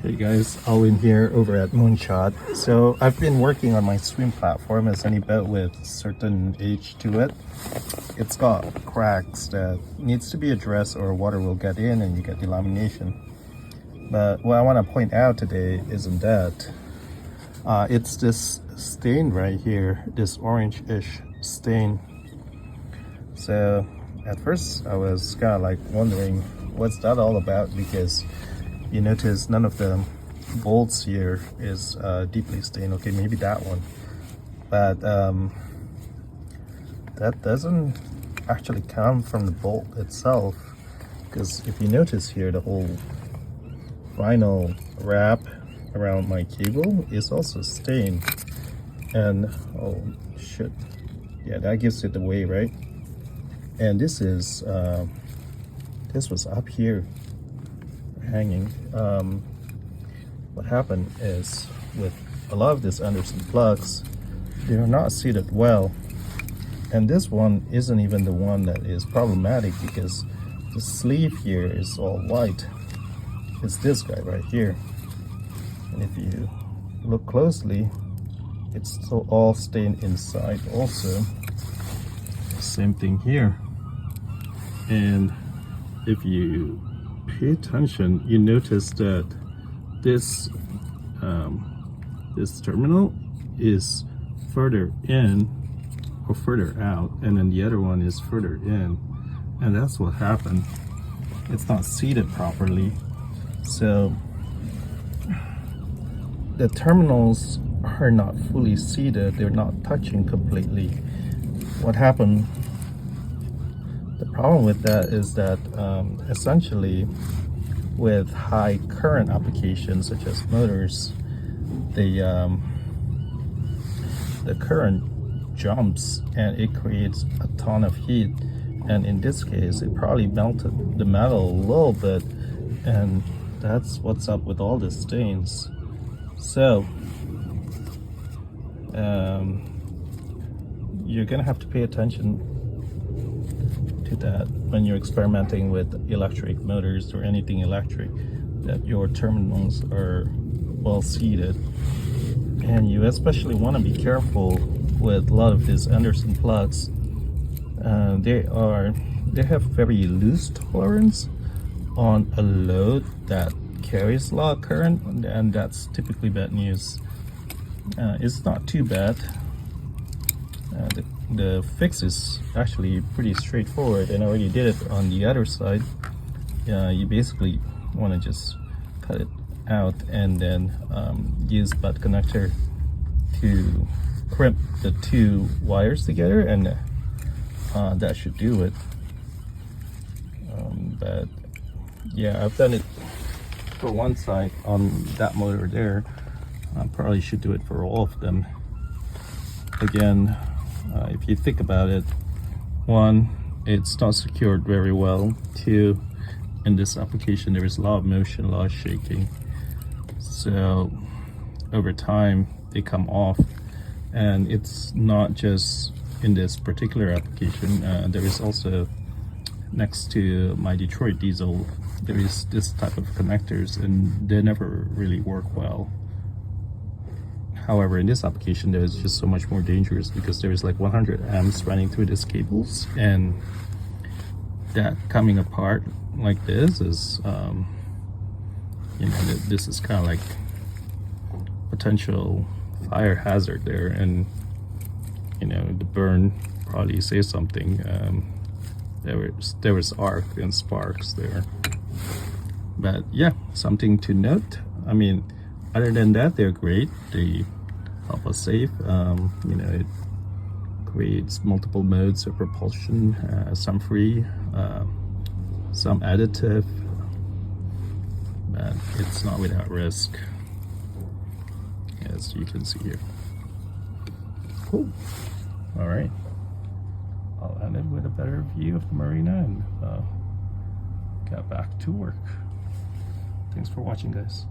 Hey guys, Alwyn here over at Moonshot. So I've been working on my swim platform as any boat with certain age to it. It's got cracks that needs to be addressed or water will get in and you get delamination. But what I want to point out today isn't that. It's this stain right here, this orange-ish stain. So at first I was kind of like wondering what's that all about, because you notice none of the bolts here is deeply stained. Okay, maybe that one, but that doesn't actually come from the bolt itself, because if you notice here, the whole vinyl wrap around my cable is also stained. And oh shit, yeah, that gives it away, right? And this is this was up here hanging. What happened is, with a lot of these Anderson plugs, they're not seated well, and this one isn't even the one that is problematic, because the sleeve here is all white. It's this guy right here, and if you look closely, it's so all stained inside also. Same thing here. And if you pay attention, you notice that this this terminal is further in or further out, and then the other one is further in, and that's what happened. It's not seated properly, so the terminals are not fully seated. They're not touching completely. What happened, the problem with that is that essentially with high current applications such as motors, the current jumps and it creates a ton of heat, and in this case it probably melted the metal a little bit, and that's what's up with all the stains. So you're gonna have to pay attention to that when you're experimenting with electric motors or anything electric, that your terminals are well seated. And you especially want to be careful with a lot of these Anderson plugs. They have very loose tolerance on a load that carries a lot of current, and that's typically bad news. It's not too bad. The fix is actually pretty straightforward, and I already did it on the other side. You basically want to just cut it out and then use butt connector to crimp the two wires together, and that should do it. But yeah, I've done it for one side on that motor there. I probably should do it for all of them. Again, if you think about it, one, it's not secured very well. Two, in this application there is a lot of motion, a lot of shaking, so over time they come off. And it's not just in this particular application. There is also, next to my Detroit diesel, there is this type of connectors, and they never really work well. However, in this application, there's just so much more dangerous, because there's like 100 amps running through these cables, and that coming apart like this is, you know, this is kind of like potential fire hazard there, and you know, the burn probably says something. There was arc and sparks there, but yeah, something to note. I mean, other than that, they're great. They help us save. You know, it creates multiple modes of propulsion, some free, some additive, but it's not without risk, as you can see here. Cool. All right, I'll end it with a better view of the marina and get back to work. Thanks for watching, guys.